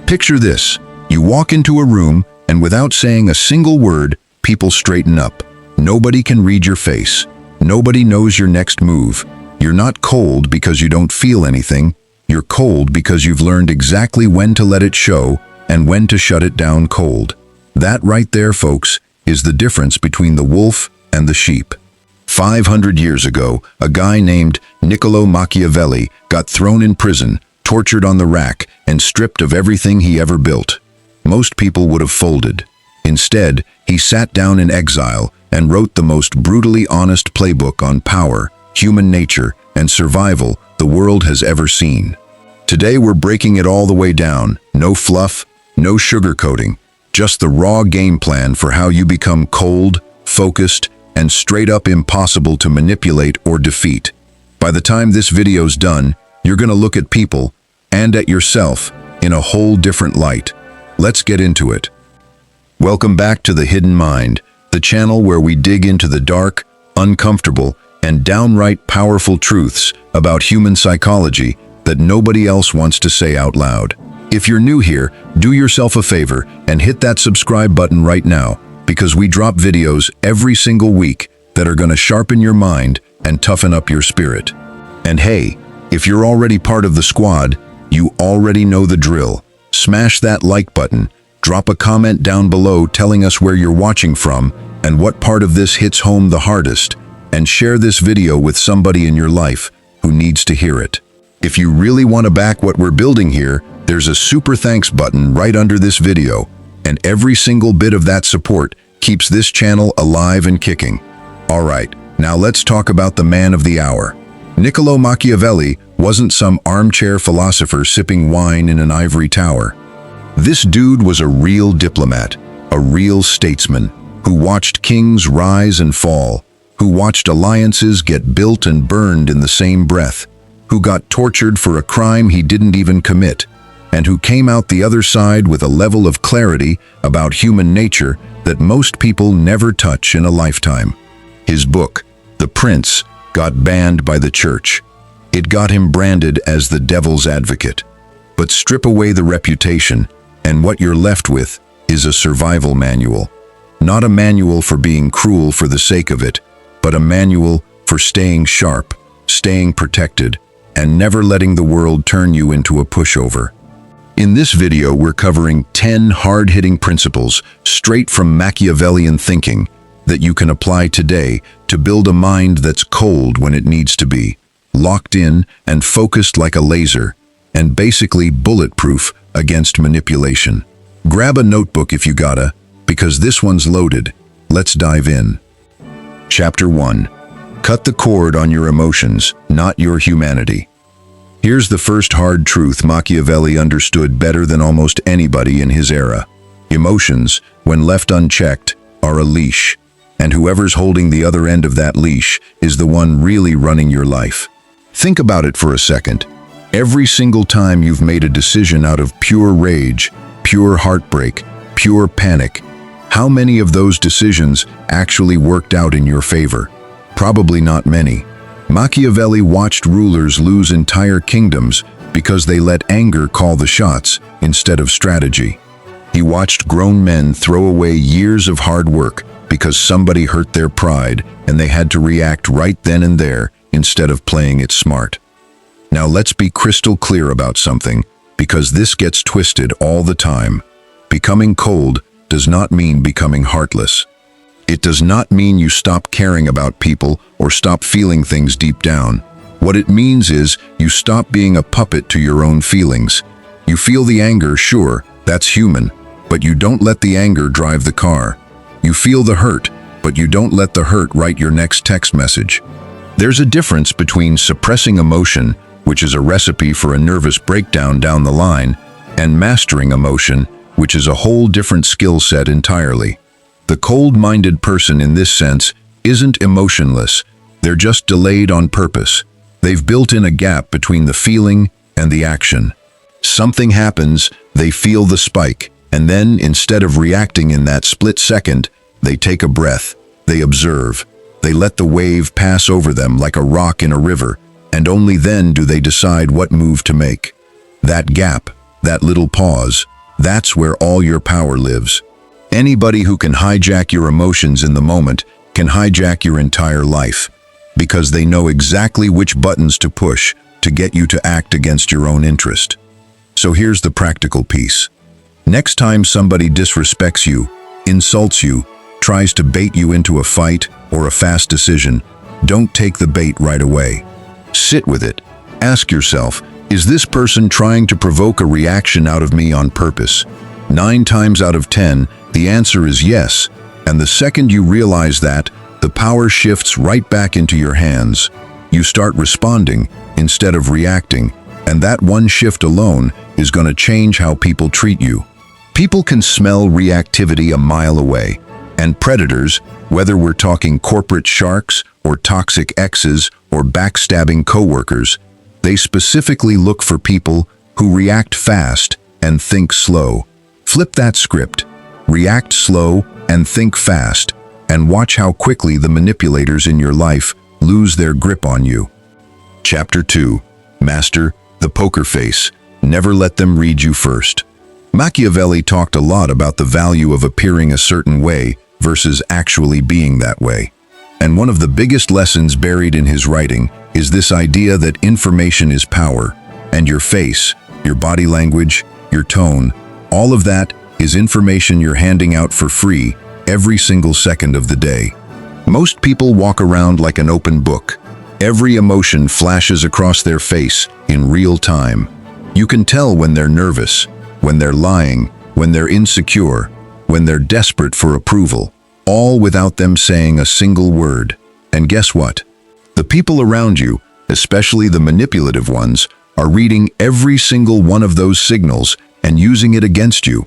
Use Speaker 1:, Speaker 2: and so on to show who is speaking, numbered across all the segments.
Speaker 1: Picture this. You walk into a room, and without saying a single word, people straighten up. Nobody can read your face. Nobody knows your next move. You're not cold because you don't feel anything. You're cold because you've learned exactly when to let it show and when to shut it down cold. That right there, folks, is the difference between the wolf and the sheep. 500 years ago, a guy named Niccolò Machiavelli got thrown in prison, tortured on the rack, and stripped of everything he ever built. Most people would have folded. Instead, he sat down in exile and wrote the most brutally honest playbook on power, human nature, and survival the world has ever seen. Today we're breaking it all the way down. No fluff, no sugarcoating, just the raw game plan for how you become cold, focused, and straight up impossible to manipulate or defeat. By the time this video's done, you're gonna look at people and at yourself in a whole different light. Let's get into it. Welcome back to The Hidden Mind, the channel where we dig into the dark, uncomfortable, and downright powerful truths about human psychology that nobody else wants to say out loud. If you're new here, do yourself a favor and hit that subscribe button right now, because we drop videos every single week that are going to sharpen your mind and toughen up your spirit. And hey, if you're already part of the squad, you already know the drill. Smash that like button, drop a comment down below telling us where you're watching from and what part of this hits home the hardest, and share this video with somebody in your life who needs to hear it. If you really want to back what we're building here, there's a super thanks button right under this video, and every single bit of that support keeps this channel alive and kicking. All right, now let's talk about the man of the hour. Niccolò Machiavelli wasn't some armchair philosopher sipping wine in an ivory tower. This dude was a real diplomat, a real statesman, who watched kings rise and fall, who watched alliances get built and burned in the same breath, who got tortured for a crime he didn't even commit, and who came out the other side with a level of clarity about human nature that most people never touch in a lifetime. His book, The Prince, got banned by the church. It got him branded as the devil's advocate. But strip away the reputation, and what you're left with is a survival manual. Not a manual for being cruel for the sake of it, but a manual for staying sharp, staying protected, and never letting the world turn you into a pushover. In this video, we're covering 10 hard-hitting principles straight from Machiavellian thinking that you can apply today to build a mind that's cold when it needs to be, locked in and focused like a laser, and basically bulletproof against manipulation. Grab a notebook if you gotta, because this one's loaded. Let's dive in. Chapter 1. Cut the cord on your emotions, not your humanity. Here's the first hard truth Machiavelli understood better than almost anybody in his era. Emotions, when left unchecked, are a leash, and whoever's holding the other end of that leash is the one really running your life. Think about it for a second. Every single time you've made a decision out of pure rage, pure heartbreak, pure panic, how many of those decisions actually worked out in your favor? Probably not many. Machiavelli watched rulers lose entire kingdoms because they let anger call the shots instead of strategy. He watched grown men throw away years of hard work because somebody hurt their pride and they had to react right then and there instead of playing it smart. Now let's be crystal clear about something, because this gets twisted all the time. Becoming cold does not mean becoming heartless. It does not mean you stop caring about people or stop feeling things deep down. What it means is you stop being a puppet to your own feelings. You feel the anger, sure, that's human, but you don't let the anger drive the car. You feel the hurt, but you don't let the hurt write your next text message. There's a difference between suppressing emotion, which is a recipe for a nervous breakdown down the line, and mastering emotion, which is a whole different skill set entirely. The cold-minded person in this sense isn't emotionless, they're just delayed on purpose. They've built in a gap between the feeling and the action. Something happens, they feel the spike, and then instead of reacting in that split second, they take a breath, they observe, they let the wave pass over them like a rock in a river, and only then do they decide what move to make. That gap, that little pause, That's where all your power lives. Anybody who can hijack your emotions in the moment can hijack your entire life, because they know exactly which buttons to push to get you to act against your own interest. So here's the practical piece. Next time somebody disrespects you, insults you, tries to bait you into a fight or a fast decision, don't take the bait right away. Sit with it. Ask yourself, is this person trying to provoke a reaction out of me on purpose? 9 times out of 10, the answer is yes, and the second you realize that, the power shifts right back into your hands. You start responding instead of reacting, and that one shift alone is going to change how people treat you. People can smell reactivity a mile away, and predators, whether we're talking corporate sharks or toxic exes or backstabbing coworkers, they specifically look for people who react fast and think slow. Flip that script. React slow and think fast, and watch how quickly the manipulators in your life lose their grip on you. Chapter 2. Master the poker face. Never let them read you first. Machiavelli talked a lot about the value of appearing a certain way versus actually being that way. And one of the biggest lessons buried in his writing is this idea that information is power, and your face, your body language, your tone, all of that is information you're handing out for free every single second of the day. Most people walk around like an open book. Every emotion flashes across their face in real time. You can tell when they're nervous, when they're lying, when they're insecure, when they're desperate for approval, all without them saying a single word. And guess what? The people around you, especially the manipulative ones, are reading every single one of those signals and using it against you.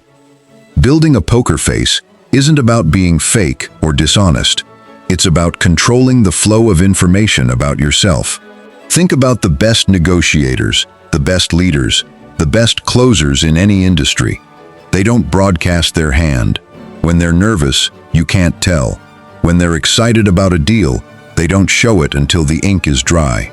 Speaker 1: Building a poker face isn't about being fake or dishonest. It's about controlling the flow of information about yourself. Think about the best negotiators, the best leaders, the best closers in any industry. They don't broadcast their hand. When they're nervous, you can't tell. When they're excited about a deal, they don't show it until the ink is dry.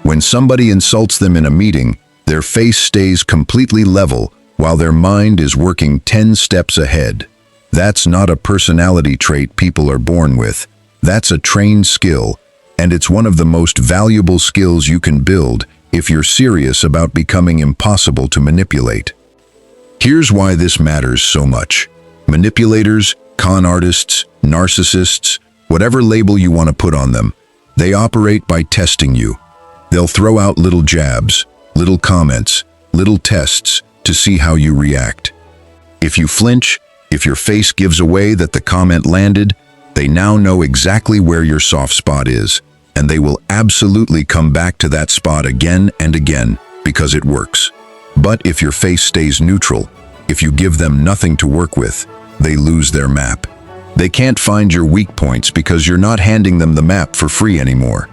Speaker 1: When somebody insults them in a meeting, their face stays completely level while their mind is working 10 steps ahead. That's not a personality trait people are born with. That's a trained skill, and it's one of the most valuable skills you can build if you're serious about becoming impossible to manipulate. Here's why this matters so much. Manipulators, con artists, narcissists, whatever label you want to put on them, they operate by testing you. They'll throw out little jabs, little comments, little tests to see how you react. If you flinch, if your face gives away that the comment landed, they now know exactly where your soft spot is, and they will absolutely come back to that spot again and again because it works. But if your face stays neutral, if you give them nothing to work with, they lose their map. They can't find your weak points because you're not handing them the map for free anymore.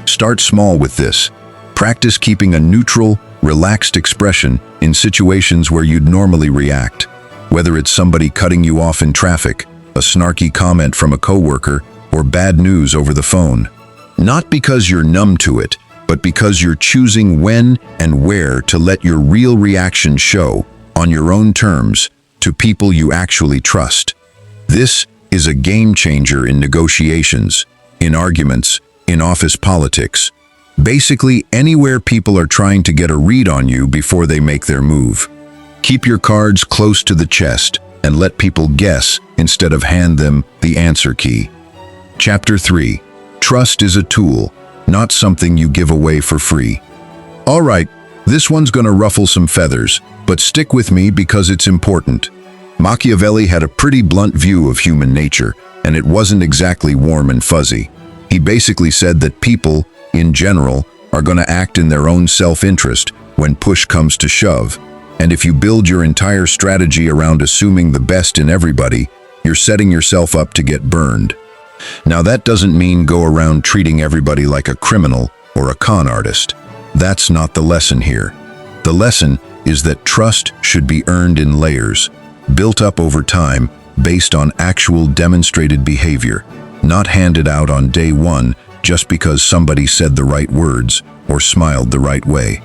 Speaker 1: Start small with this. Practice keeping a neutral, relaxed expression in situations where you'd normally react. Whether it's somebody cutting you off in traffic, a snarky comment from a coworker, or bad news over the phone. Not because you're numb to it, but because you're choosing when and where to let your real reaction show, on your own terms, to people you actually trust. This is a game changer in negotiations, in arguments, in office politics. Basically, anywhere people are trying to get a read on you before they make their move. Keep your cards close to the chest and let people guess instead of hand them the answer key. Chapter 3. Trust is a tool, not something you give away for free. All right, this one's gonna ruffle some feathers, but stick with me because it's important. Machiavelli had a pretty blunt view of human nature, and it wasn't exactly warm and fuzzy. He basically said that people, in general, are gonna act in their own self-interest when push comes to shove. And if you build your entire strategy around assuming the best in everybody, you're setting yourself up to get burned. Now that doesn't mean go around treating everybody like a criminal or a con artist. That's not the lesson here. The lesson is that trust should be earned in layers, built up over time based on actual demonstrated behavior, not handed out on day one just because somebody said the right words or smiled the right way.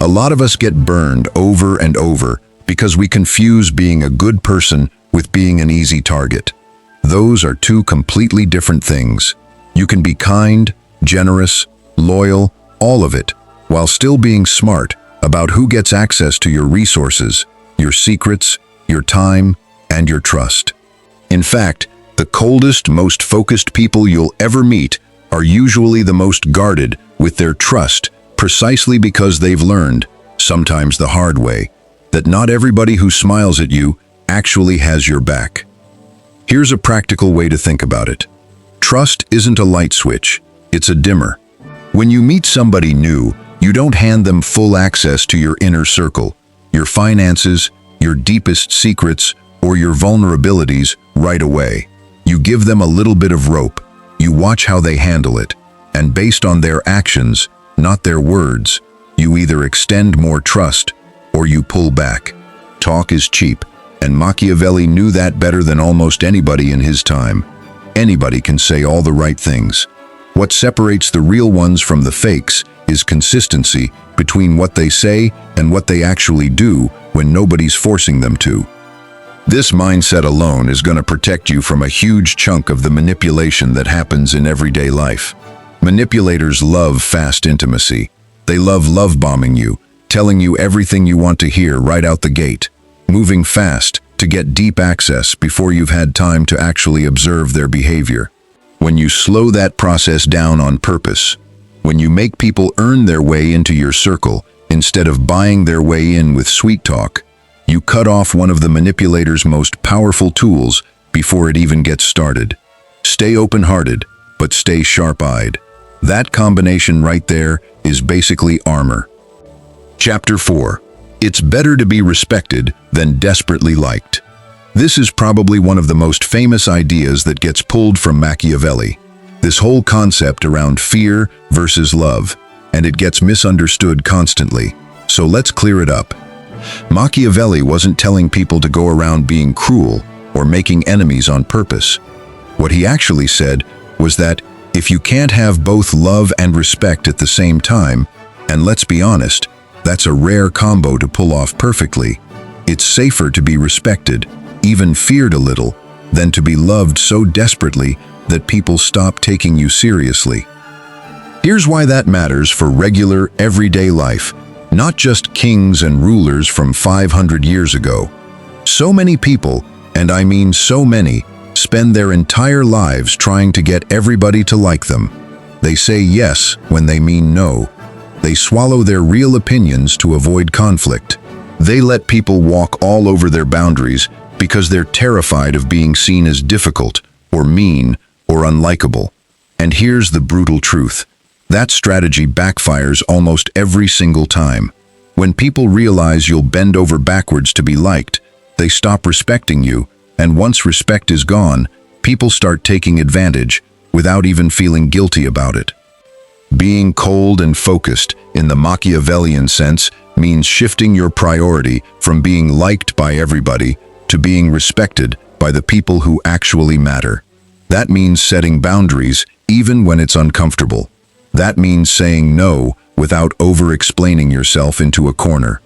Speaker 1: A lot of us get burned over and over because we confuse being a good person with being an easy target. Those are two completely different things. You can be kind, generous, loyal, all of it, while still being smart about who gets access to your resources, your secrets, your time, and your trust. In fact, the coldest, most focused people you'll ever meet are usually the most guarded with their trust, precisely because they've learned, sometimes the hard way, that not everybody who smiles at you actually has your back. Here's a practical way to think about it. Trust isn't a light switch, it's a dimmer. When you meet somebody new, you don't hand them full access to your inner circle, your finances, your deepest secrets, or your vulnerabilities right away. You give them a little bit of rope, you watch how they handle it, and based on their actions, not their words, you either extend more trust or you pull back. Talk is cheap, and Machiavelli knew that better than almost anybody in his time. Anybody can say all the right things. What separates the real ones from the fakes is consistency between what they say and what they actually do when nobody's forcing them to. This mindset alone is going to protect you from a huge chunk of the manipulation that happens in everyday life. Manipulators love fast intimacy. They love bombing you, telling you everything you want to hear right out the gate, moving fast to get deep access before you've had time to actually observe their behavior. When you slow that process down on purpose, when you make people earn their way into your circle instead of buying their way in with sweet talk, you cut off one of the manipulator's most powerful tools before it even gets started. Stay open-hearted, but stay sharp-eyed. That combination right there is basically armor. Chapter 4. It's better to be respected than desperately liked. This is probably one of the most famous ideas that gets pulled from Machiavelli. This whole concept around fear versus love, and it gets misunderstood constantly. So let's clear it up. Machiavelli wasn't telling people to go around being cruel or making enemies on purpose. What he actually said was that if you can't have both love and respect at the same time, and let's be honest, that's a rare combo to pull off perfectly, it's safer to be respected, even feared a little, than to be loved so desperately that people stop taking you seriously. Here's why that matters for regular, everyday life, not just kings and rulers from 500 years ago. So many people, and I mean so many, spend their entire lives trying to get everybody to like them. They say yes when they mean no. They swallow their real opinions to avoid conflict. They let people walk all over their boundaries because they're terrified of being seen as difficult, or mean, or unlikable. And here's the brutal truth. That strategy backfires almost every single time. When people realize you'll bend over backwards to be liked, they stop respecting you, and once respect is gone, people start taking advantage without even feeling guilty about it. Being cold and focused, in the Machiavellian sense, means shifting your priority from being liked by everybody to being respected by the people who actually matter. That means setting boundaries even when it's uncomfortable. That means saying no without over-explaining yourself into a corner.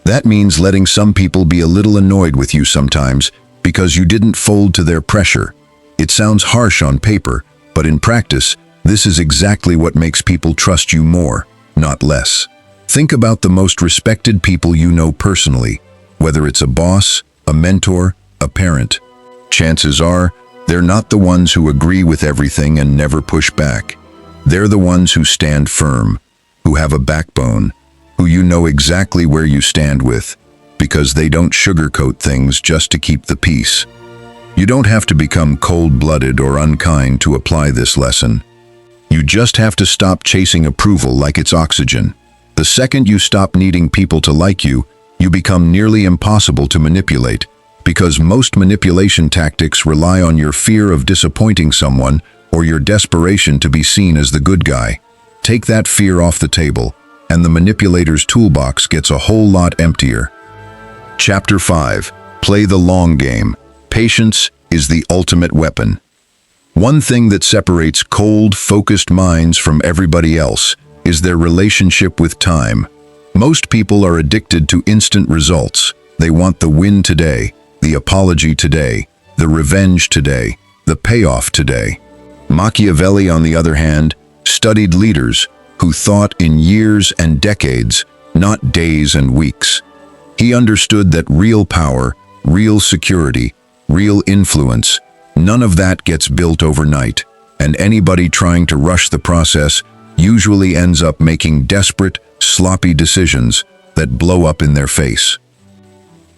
Speaker 1: That means letting some people be a little annoyed with you sometimes because you didn't fold to their pressure. It sounds harsh on paper, but in practice, this is exactly what makes people trust you more, not less. Think about the most respected people you know personally, whether it's a boss, a mentor, a parent. Chances are, they're not the ones who agree with everything and never push back. They're the ones who stand firm, who have a backbone, who you know exactly where you stand with, because they don't sugarcoat things just to keep the peace. You don't have to become cold-blooded or unkind to apply this lesson. You just have to stop chasing approval like it's oxygen. The second you stop needing people to like you, you become nearly impossible to manipulate, because most manipulation tactics rely on your fear of disappointing someone or your desperation to be seen as the good guy. Take that fear off the table, and the manipulator's toolbox gets a whole lot emptier. Chapter 5. Play the long game. Patience is the ultimate weapon. One thing that separates cold, focused minds from everybody else is their relationship with time. Most people are addicted to instant results. They want the win today, the apology today, the revenge today, the payoff today. Machiavelli, on the other hand, studied leaders who thought in years and decades, not days and weeks. He understood that real power, real security, real influence, none of that gets built overnight, and anybody trying to rush the process usually ends up making desperate, sloppy decisions that blow up in their face.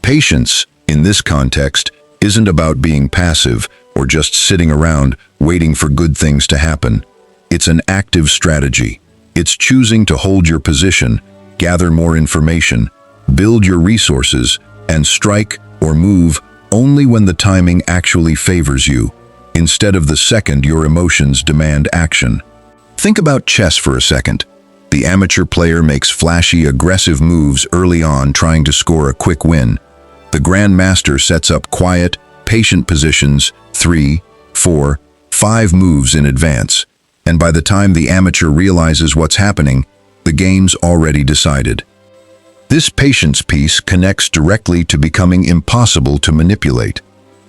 Speaker 1: Patience, in this context, isn't about being passive or just sitting around waiting for good things to happen. It's an active strategy. It's choosing to hold your position, gather more information, build your resources, and strike or move only when the timing actually favors you, instead of the second your emotions demand action. Think about chess for a second. The amateur player makes flashy, aggressive moves early on, trying to score a quick win. The grandmaster sets up quiet, patient positions 3, 4, 5 moves in advance, and by the time the amateur realizes what's happening, the game's already decided. This patience piece connects directly to becoming impossible to manipulate.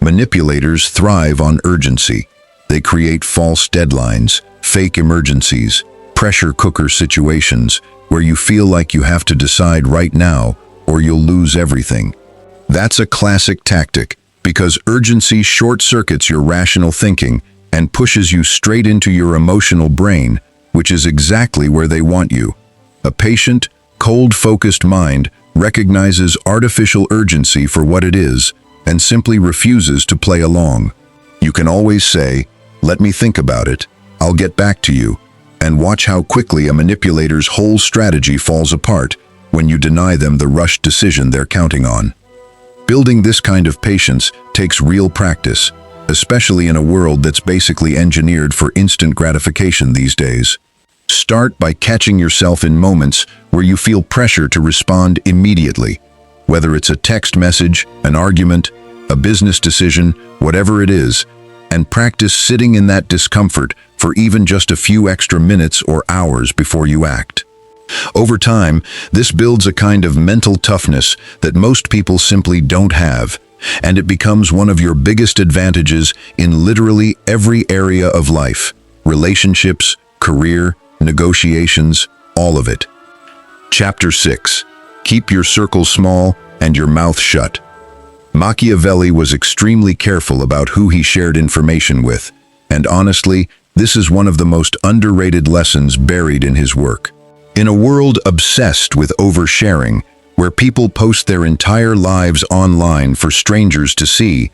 Speaker 1: Manipulators thrive on urgency. They create false deadlines, fake emergencies, pressure cooker situations where you feel like you have to decide right now or you'll lose everything. That's a classic tactic because urgency short-circuits your rational thinking and pushes you straight into your emotional brain, which is exactly where they want you. A patient, cold-focused mind recognizes artificial urgency for what it is and simply refuses to play along. You can always say, "Let me think about it, I'll get back to you," and watch how quickly a manipulator's whole strategy falls apart when you deny them the rushed decision they're counting on. Building this kind of patience takes real practice, especially in a world that's basically engineered for instant gratification these days. Start by catching yourself in moments where you feel pressure to respond immediately, whether it's a text message, an argument, a business decision, whatever it is, and practice sitting in that discomfort for even just a few extra minutes or hours before you act. Over time, this builds a kind of mental toughness that most people simply don't have, and it becomes one of your biggest advantages in literally every area of life: relationships, career, negotiations, all of it. Chapter 6. Keep your circle small and your mouth shut. Machiavelli was extremely careful about who he shared information with, and honestly, this is one of the most underrated lessons buried in his work. In a world obsessed with oversharing, where people post their entire lives online for strangers to see,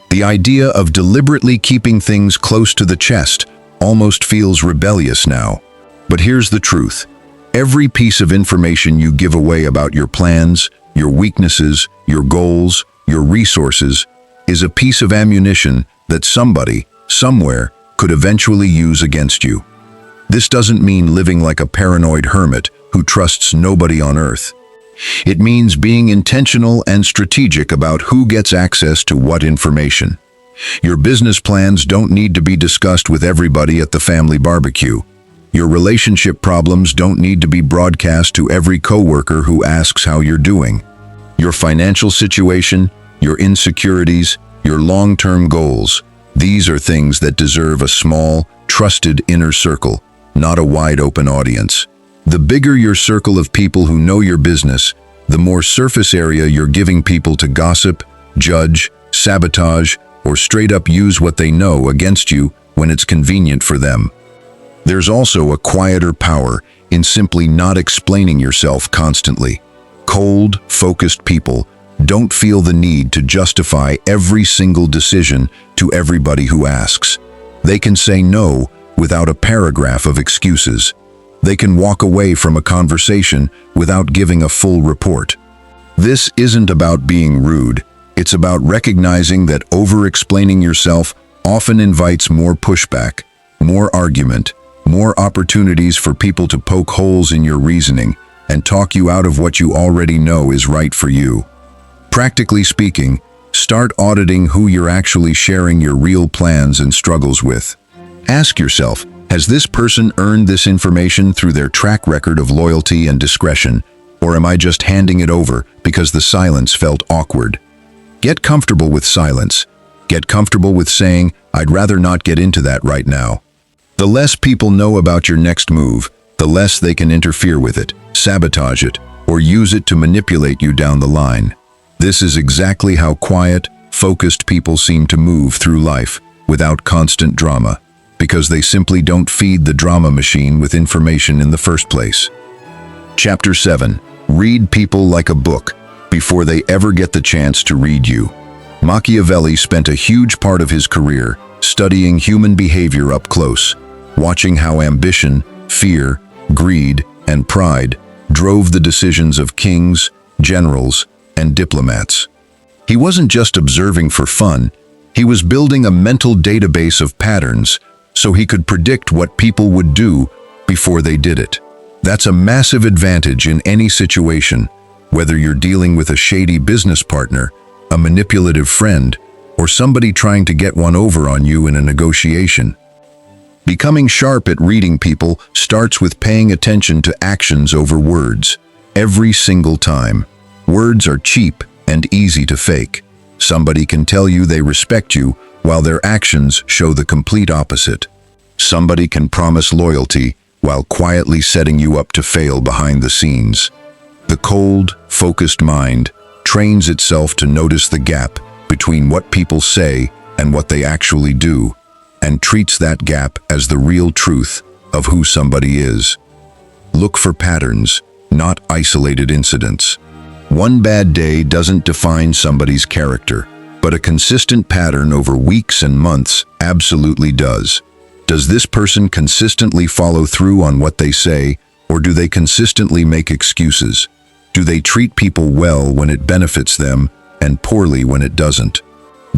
Speaker 1: the idea of deliberately keeping things close to the chest almost feels rebellious now. But here's the truth. Every piece of information you give away about your plans, your weaknesses, your goals, your resources, is a piece of ammunition that somebody, somewhere, could eventually use against you. This doesn't mean living like a paranoid hermit who trusts nobody on earth. It means being intentional and strategic about who gets access to what information. Your business plans don't need to be discussed with everybody at the family barbecue. Your relationship problems don't need to be broadcast to every coworker who asks how you're doing. Your financial situation, your insecurities, your long-term goals, these are things that deserve a small, trusted inner circle, not a wide-open audience. The bigger your circle of people who know your business, the more surface area you're giving people to gossip, judge, sabotage, or straight up use what they know against you when it's convenient for them. There's also a quieter power in simply not explaining yourself constantly. Cold, focused people don't feel the need to justify every single decision to everybody who asks. They can say no without a paragraph of excuses. They can walk away from a conversation without giving a full report. This isn't about being rude. It's about recognizing that over-explaining yourself often invites more pushback, more argument, more opportunities for people to poke holes in your reasoning and talk you out of what you already know is right for you. Practically speaking, start auditing who you're actually sharing your real plans and struggles with. Ask yourself, has this person earned this information through their track record of loyalty and discretion, Or am I just handing it over because the silence felt awkward? Get comfortable with silence. Get comfortable with saying, I'd rather not get into that right now. The less people know about your next move, the less they can interfere with it, sabotage it, or use it to manipulate you down the line. This is exactly how quiet, focused people seem to move through life without constant drama, because they simply don't feed the drama machine with information in the first place. Chapter 7. Read people like a book before they ever get the chance to read you. Machiavelli spent a huge part of his career studying human behavior up close, watching how ambition, fear, greed, and pride drove the decisions of kings, generals, and diplomats. He wasn't just observing for fun, he was building a mental database of patterns so he could predict what people would do before they did it. That's a massive advantage in any situation, whether you're dealing with a shady business partner, a manipulative friend, or somebody trying to get one over on you in a negotiation. Becoming sharp at reading people starts with paying attention to actions over words, every single time. Words are cheap and easy to fake. Somebody can tell you they respect you while their actions show the complete opposite. Somebody can promise loyalty while quietly setting you up to fail behind the scenes. The cold, focused mind trains itself to notice the gap between what people say and what they actually do, and treats that gap as the real truth of who somebody is. Look for patterns, not isolated incidents. One bad day doesn't define somebody's character, but a consistent pattern over weeks and months absolutely does. Does this person consistently follow through on what they say, or do they consistently make excuses? Do they treat people well when it benefits them and poorly when it doesn't?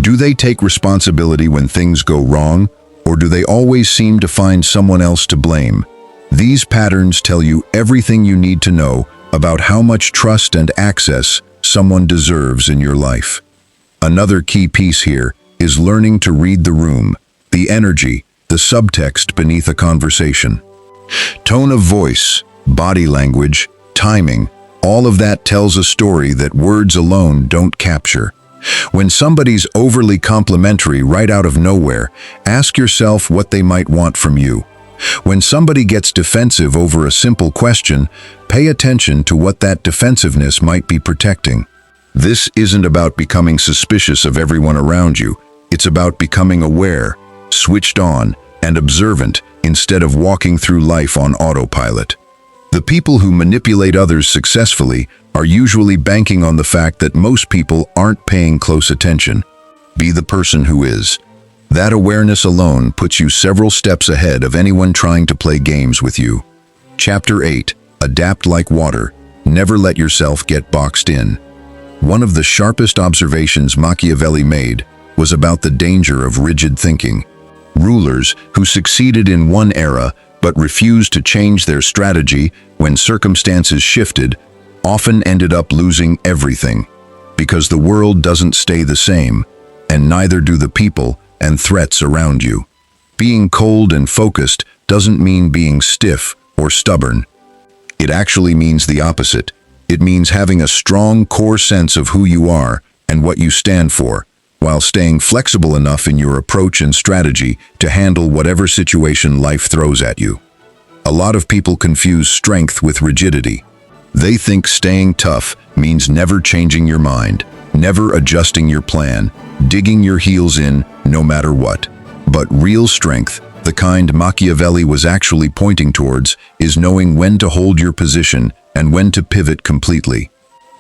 Speaker 1: Do they take responsibility when things go wrong, or do they always seem to find someone else to blame? These patterns tell you everything you need to know about how much trust and access someone deserves in your life. Another key piece here is learning to read the room, the energy, the subtext beneath a conversation. Tone of voice, body language, timing, all of that tells a story that words alone don't capture. When somebody's overly complimentary right out of nowhere, ask yourself what they might want from you. When somebody gets defensive over a simple question, pay attention to what that defensiveness might be protecting. This isn't about becoming suspicious of everyone around you. It's about becoming aware, switched on, and observant instead of walking through life on autopilot. The people who manipulate others successfully are usually banking on the fact that most people aren't paying close attention. Be the person who is. That awareness alone puts you several steps ahead of anyone trying to play games with you. Chapter 8. Adapt like water. Never let yourself get boxed in. One of the sharpest observations Machiavelli made was about the danger of rigid thinking. Rulers who succeeded in one era but refused to change their strategy when circumstances shifted often ended up losing everything, because the world doesn't stay the same, and neither do the people and threats around you. Being cold and focused doesn't mean being stiff or stubborn. It actually means the opposite. It means having a strong core sense of who you are and what you stand for, while staying flexible enough in your approach and strategy to handle whatever situation life throws at you. A lot of people confuse strength with rigidity. They think staying tough means never changing your mind, never adjusting your plan, digging your heels in no matter what. But real strength, the kind Machiavelli was actually pointing towards, is knowing when to hold your position and when to pivot completely.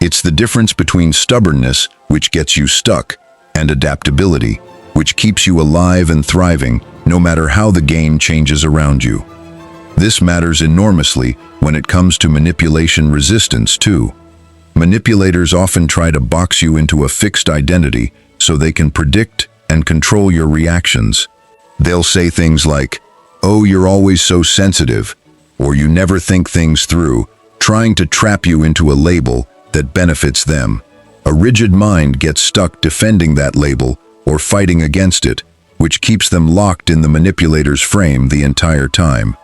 Speaker 1: It's the difference between stubbornness, which gets you stuck, and adaptability, which keeps you alive and thriving no matter how the game changes around you. This matters enormously when it comes to manipulation resistance too. Manipulators often try to box you into a fixed identity so they can predict and control your reactions. They'll say things like, "Oh, you're always so sensitive," or "You never think things through," trying to trap you into a label that benefits them. A rigid mind gets stuck defending that label or fighting against it, which keeps them locked in the manipulator's frame the entire time.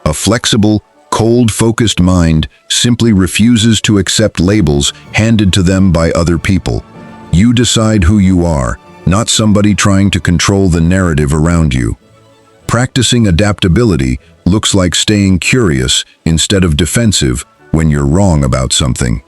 Speaker 1: A flexible, cold, focused mind simply refuses to accept labels handed to them by other people. You decide who you are, not somebody trying to control the narrative around you. Practicing adaptability looks like staying curious instead of defensive when you're wrong about something.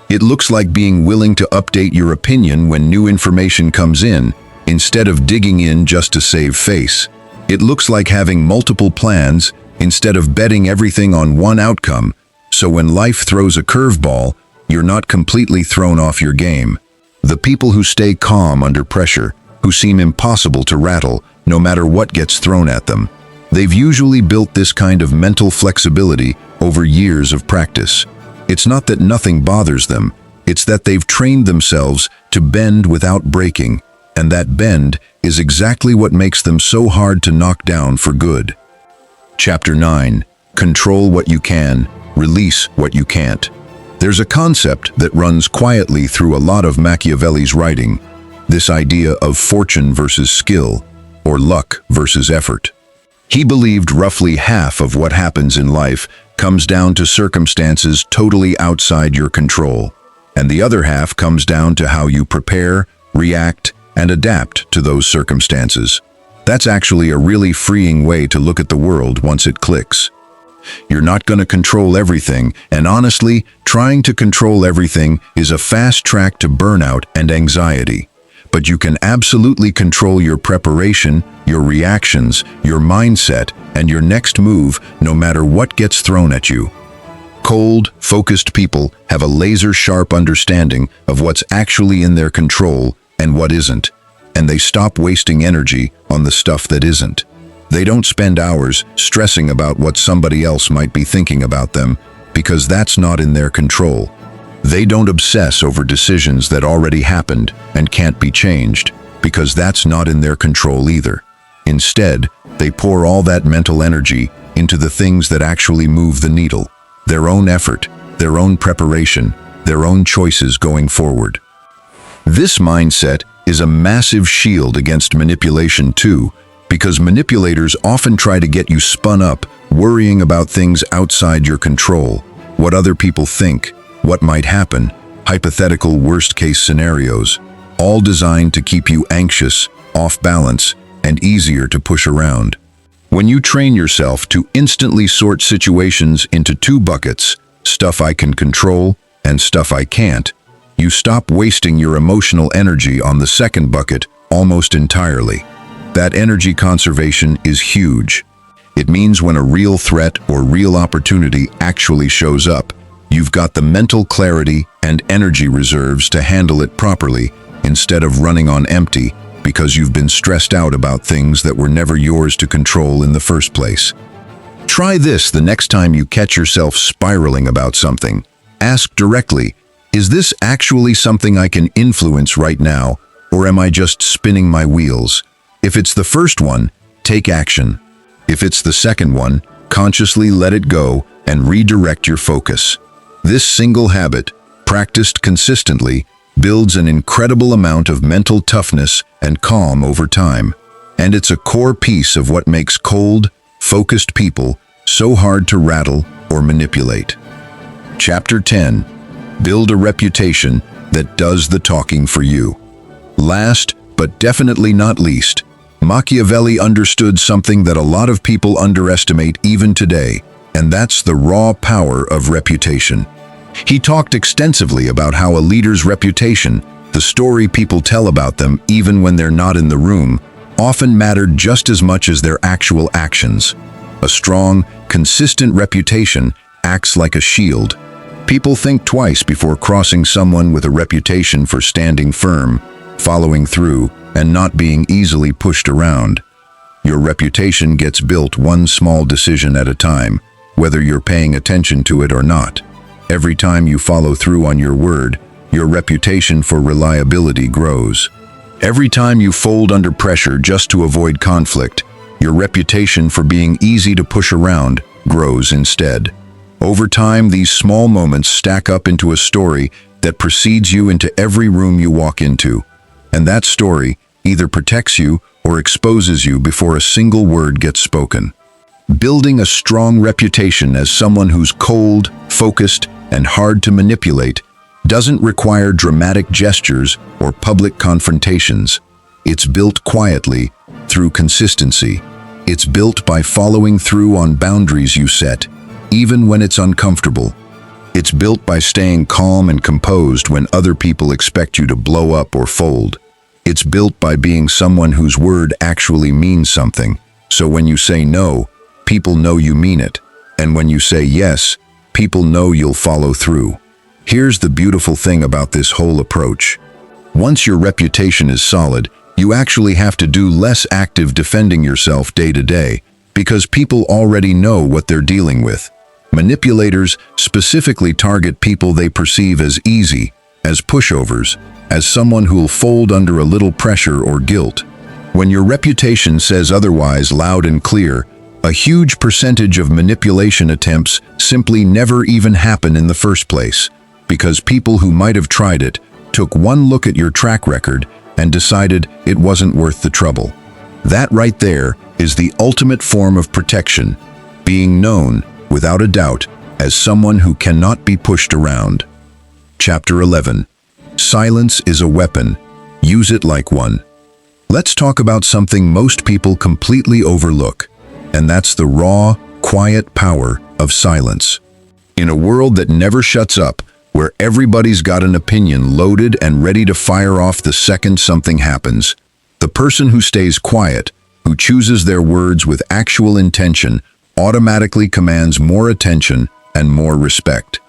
Speaker 1: It looks like being willing to update your opinion when new information comes in, instead of digging in just to save face. It looks like having multiple plans instead of betting everything on one outcome, so when life throws a curveball, you're not completely thrown off your game. The people who stay calm under pressure, who seem impossible to rattle no matter what gets thrown at them, they've usually built this kind of mental flexibility over years of practice. It's not that nothing bothers them, it's that they've trained themselves to bend without breaking, and that bend is exactly what makes them so hard to knock down for good. Chapter 9. Control what you can, release what you can't. There's a concept that runs quietly through a lot of Machiavelli's writing, this idea of fortune versus skill, or luck versus effort. He believed roughly half of what happens in life comes down to circumstances totally outside your control, and the other half comes down to how you prepare, react, and adapt to those circumstances. That's actually a really freeing way to look at the world once it clicks. You're not going to control everything, and honestly, trying to control everything is a fast track to burnout and anxiety. But you can absolutely control your preparation, your reactions, your mindset, and your next move no matter what gets thrown at you. Cold, focused people have a laser-sharp understanding of what's actually in their control and what isn't, and they stop wasting energy on the stuff that isn't. They don't spend hours stressing about what somebody else might be thinking about them, because that's not in their control. They don't obsess over decisions that already happened and can't be changed, because that's not in their control either. Instead, they pour all that mental energy into the things that actually move the needle, their own effort, their own preparation, their own choices going forward. This mindset is a massive shield against manipulation too, because manipulators often try to get you spun up, worrying about things outside your control, what other people think, what might happen, hypothetical worst-case scenarios, all designed to keep you anxious, off balance, and easier to push around. When you train yourself to instantly sort situations into two buckets, stuff I can control and stuff I can't, you stop wasting your emotional energy on the second bucket almost entirely. That energy conservation is huge. It means when a real threat or real opportunity actually shows up, you've got the mental clarity and energy reserves to handle it properly instead of running on empty because you've been stressed out about things that were never yours to control in the first place. Try this the next time you catch yourself spiraling about something. Ask directly, is this actually something I can influence right now, or am I just spinning my wheels? If it's the first one, take action. If it's the second one, consciously let it go and redirect your focus. This single habit, practiced consistently, builds an incredible amount of mental toughness and calm over time. And it's a core piece of what makes cold, focused people so hard to rattle or manipulate. Chapter 10. Build a reputation that does the talking for you. Last, but definitely not least, Machiavelli understood something that a lot of people underestimate even today, and that's the raw power of reputation. He talked extensively about how a leader's reputation, the story people tell about them even when they're not in the room, often mattered just as much as their actual actions. A strong, consistent reputation acts like a shield. People think twice before crossing someone with a reputation for standing firm, following through, and not being easily pushed around. Your reputation gets built one small decision at a time, whether you're paying attention to it or not. Every time you follow through on your word, your reputation for reliability grows. Every time you fold under pressure just to avoid conflict, your reputation for being easy to push around grows instead. Over time, these small moments stack up into a story that precedes you into every room you walk into. And that story either protects you or exposes you before a single word gets spoken. Building a strong reputation as someone who's cold, focused, and hard to manipulate doesn't require dramatic gestures or public confrontations. It's built quietly, through consistency. It's built by following through on boundaries you set, even when it's uncomfortable. It's built by staying calm and composed when other people expect you to blow up or fold. It's built by being someone whose word actually means something, so when you say no, people know you mean it, and when you say yes, people know you'll follow through. Here's the beautiful thing about this whole approach. Once your reputation is solid, you actually have to do less active defending yourself day to day, because people already know what they're dealing with. Manipulators specifically target people they perceive as easy, as pushovers, as someone who'll fold under a little pressure or guilt. When your reputation says otherwise loud and clear, a huge percentage of manipulation attempts simply never even happen in the first place, because people who might have tried it took one look at your track record and decided it wasn't worth the trouble. That right there is the ultimate form of protection, being known, without a doubt, as someone who cannot be pushed around. Chapter 11. Silence is a weapon. Use it like one. Let's talk about something most people completely overlook, and that's the raw, quiet power of silence. In a world that never shuts up, where everybody's got an opinion loaded and ready to fire off the second something happens, the person who stays quiet, who chooses their words with actual intention, automatically commands more attention and more respect.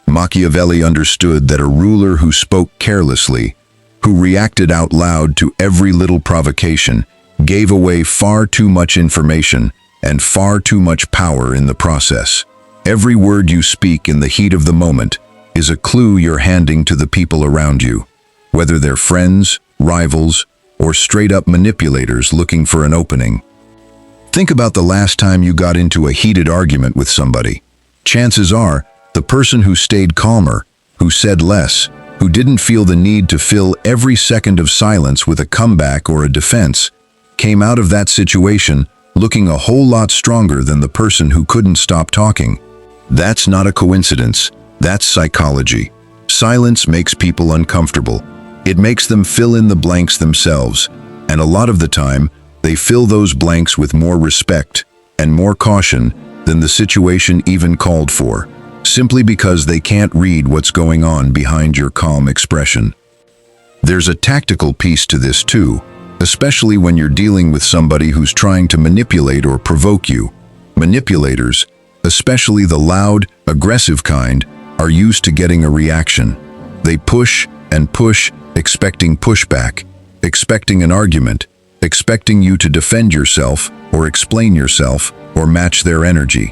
Speaker 1: Machiavelli understood that a ruler who spoke carelessly, who reacted out loud to every little provocation, gave away far too much information and far too much power in the process. Every word you speak in the heat of the moment is a clue you're handing to the people around you, whether they're friends, rivals, or straight-up manipulators looking for an opening. Think about the last time you got into a heated argument with somebody. Chances are, the person who stayed calmer, who said less, who didn't feel the need to fill every second of silence with a comeback or a defense, came out of that situation looking a whole lot stronger than the person who couldn't stop talking. That's not a coincidence. That's psychology. Silence makes people uncomfortable. It makes them fill in the blanks themselves, and a lot of the time, they fill those blanks with more respect and more caution than the situation even called for, simply because they can't read what's going on behind your calm expression. There's a tactical piece to this too, especially when you're dealing with somebody who's trying to manipulate or provoke you. Manipulators, especially the loud, aggressive kind, are used to getting a reaction. They push and push, expecting pushback, expecting an argument, expecting you to defend yourself or explain yourself or match their energy.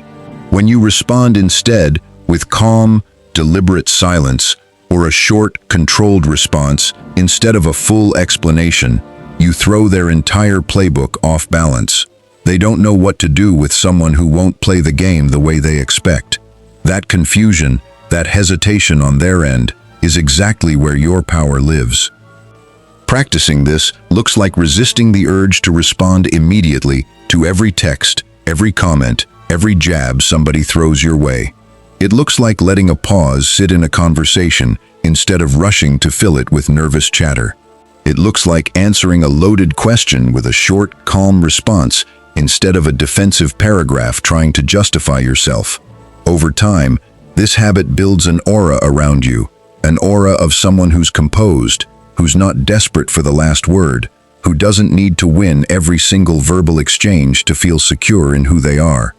Speaker 1: When you respond instead with calm, deliberate silence or a short, controlled response instead of a full explanation, you throw their entire playbook off balance. They don't know what to do with someone who won't play the game the way they expect. That confusion, that hesitation on their end, is exactly where your power lives. Practicing this looks like resisting the urge to respond immediately to every text, every comment, every jab somebody throws your way. It looks like letting a pause sit in a conversation instead of rushing to fill it with nervous chatter. It looks like answering a loaded question with a short, calm response instead of a defensive paragraph trying to justify yourself. Over time, this habit builds an aura around you, an aura of someone who's composed, who's not desperate for the last word, who doesn't need to win every single verbal exchange to feel secure in who they are.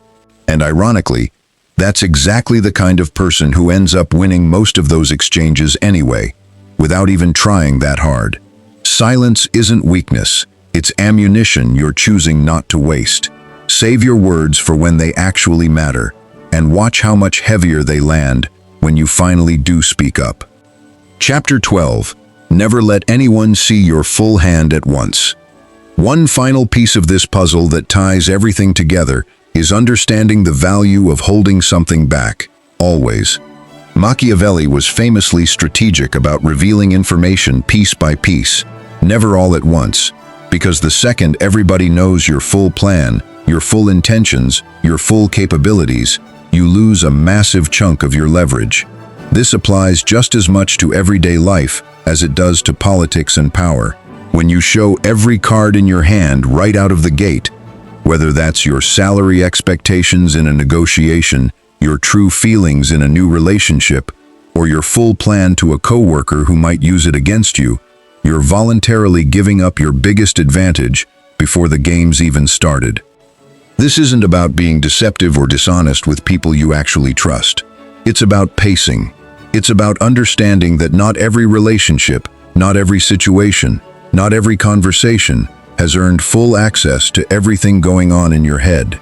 Speaker 1: And ironically, that's exactly the kind of person who ends up winning most of those exchanges anyway, without even trying that hard. Silence isn't weakness, it's ammunition you're choosing not to waste. Save your words for when they actually matter, and watch how much heavier they land when you finally do speak up. Chapter 12. Never let anyone see your full hand at once. One final piece of this puzzle that ties everything together is understanding the value of holding something back, always. Machiavelli was famously strategic about revealing information piece by piece, never all at once, because the second everybody knows your full plan, your full intentions, your full capabilities, you lose a massive chunk of your leverage. This applies just as much to everyday life as it does to politics and power. When you show every card in your hand right out of the gate, whether that's your salary expectations in a negotiation, your true feelings in a new relationship, or your full plan to a coworker who might use it against you, you're voluntarily giving up your biggest advantage before the game's even started. This isn't about being deceptive or dishonest with people you actually trust. It's about pacing. It's about understanding that not every relationship, not every situation, not every conversation has earned full access to everything going on in your head.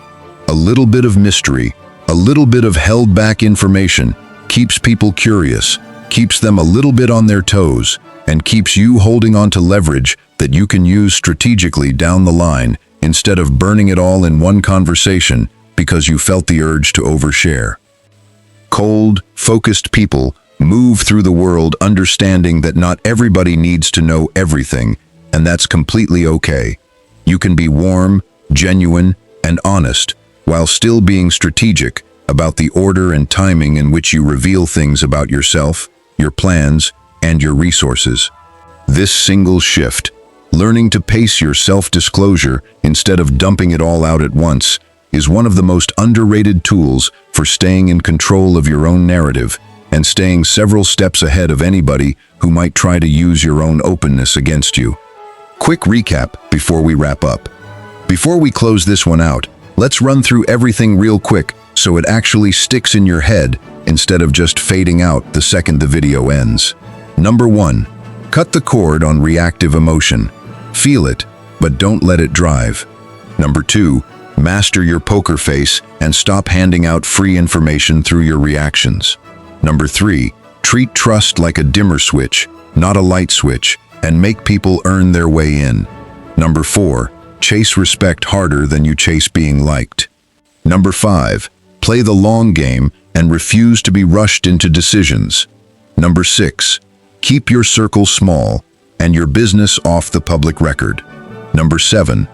Speaker 1: A little bit of mystery, a little bit of held back information keeps people curious, keeps them a little bit on their toes, and keeps you holding on to leverage that you can use strategically down the line instead of burning it all in one conversation because you felt the urge to overshare. Cold, focused people move through the world understanding that not everybody needs to know everything, and that's completely okay. You can be warm, genuine, and honest while still being strategic about the order and timing in which you reveal things about yourself, your plans, and your resources. This single shift, learning to pace your self-disclosure instead of dumping it all out at once, is one of the most underrated tools for staying in control of your own narrative and staying several steps ahead of anybody who might try to use your own openness against you. Quick recap before we wrap up. Before we close this one out, let's run through everything real quick so it actually sticks in your head instead of just fading out the second the video ends. Number 1, cut the cord on reactive emotion. Feel it, but don't let it drive. Number 2, master your poker face and stop handing out free information through your reactions. Number 3, treat trust like a dimmer switch, not a light switch, and make people earn their way in. Number 4, chase respect harder than you chase being liked. Number 5, play the long game and refuse to be rushed into decisions. Number 6, keep your circle small and your business off the public record. Number 7,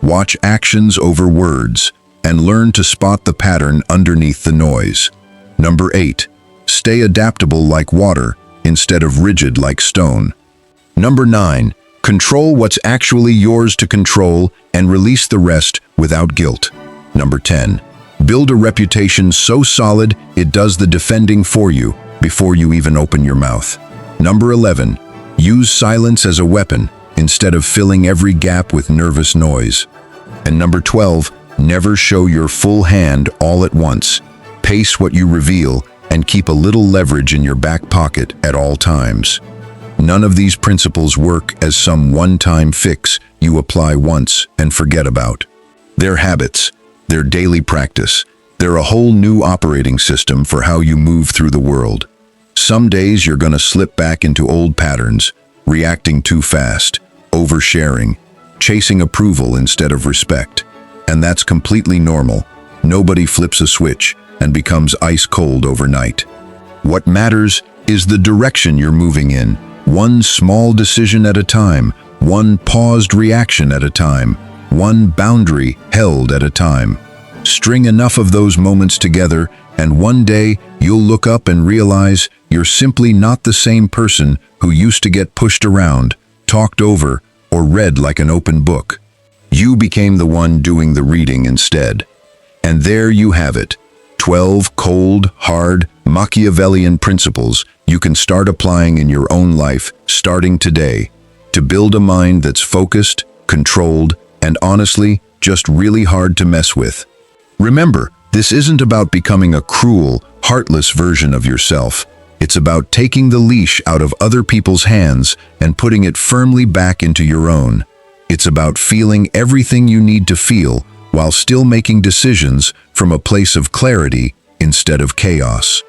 Speaker 1: watch actions over words and learn to spot the pattern underneath the noise. Number 8, stay adaptable like water instead of rigid like stone. Number 9, control what's actually yours to control and release the rest without guilt. Number 10, build a reputation so solid it does the defending for you before you even open your mouth. Number 11, use silence as a weapon instead of filling every gap with nervous noise. And number 12, never show your full hand all at once. Pace what you reveal and keep a little leverage in your back pocket at all times. None of these principles work as some one-time fix you apply once and forget about. They're habits, they're daily practice, they're a whole new operating system for how you move through the world. Some days you're gonna slip back into old patterns, reacting too fast, oversharing, chasing approval instead of respect. And that's completely normal. Nobody flips a switch and becomes ice cold overnight. What matters is the direction you're moving in, one small decision at a time, one paused reaction at a time, one boundary held at a time. String enough of those moments together, and one day you'll look up and realize you're simply not the same person who used to get pushed around, talked over, or read like an open book. You became the one doing the reading instead. And there you have it, 12 cold, hard, Machiavellian principles you can start applying in your own life starting today to build a mind that's focused, controlled, and honestly, just really hard to mess with. Remember, this isn't about becoming a cruel, heartless version of yourself. It's about taking the leash out of other people's hands and putting it firmly back into your own. It's about feeling everything you need to feel while still making decisions from a place of clarity instead of chaos.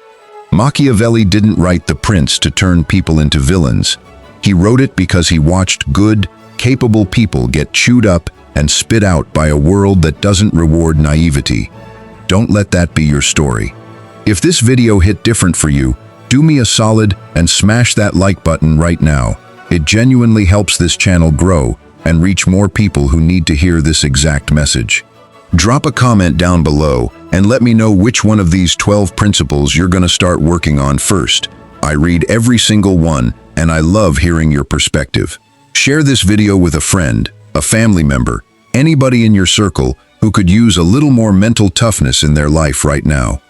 Speaker 1: Machiavelli didn't write The Prince to turn people into villains. He wrote it because he watched good, capable people get chewed up and spit out by a world that doesn't reward naivety. Don't let that be your story. If this video hit different for you, do me a solid and smash that like button right now. It genuinely helps this channel grow and reach more people who need to hear this exact message. Drop a comment down below and let me know which one of these 12 principles you're going to start working on first. I read every single one, and I love hearing your perspective. Share this video with a friend, a family member, anybody in your circle who could use a little more mental toughness in their life right now.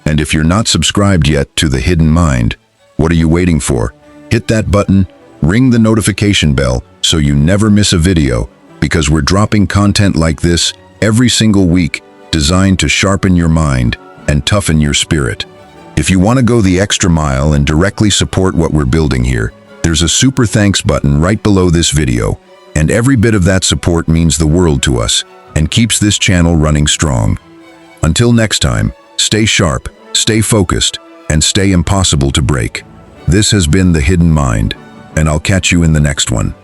Speaker 1: And if you're not subscribed yet to The Hidden Mind, what are you waiting for? Hit that button, ring the notification bell so you never miss a video, because we're dropping content like this every single week designed to sharpen your mind and toughen your spirit. If you want to go the extra mile and directly support what we're building here, there's a super thanks button right below this video, and every bit of that support means the world to us and keeps this channel running strong. Until next time, stay sharp, stay focused, and stay impossible to break. This has been The Hidden Mind, and I'll catch you in the next one.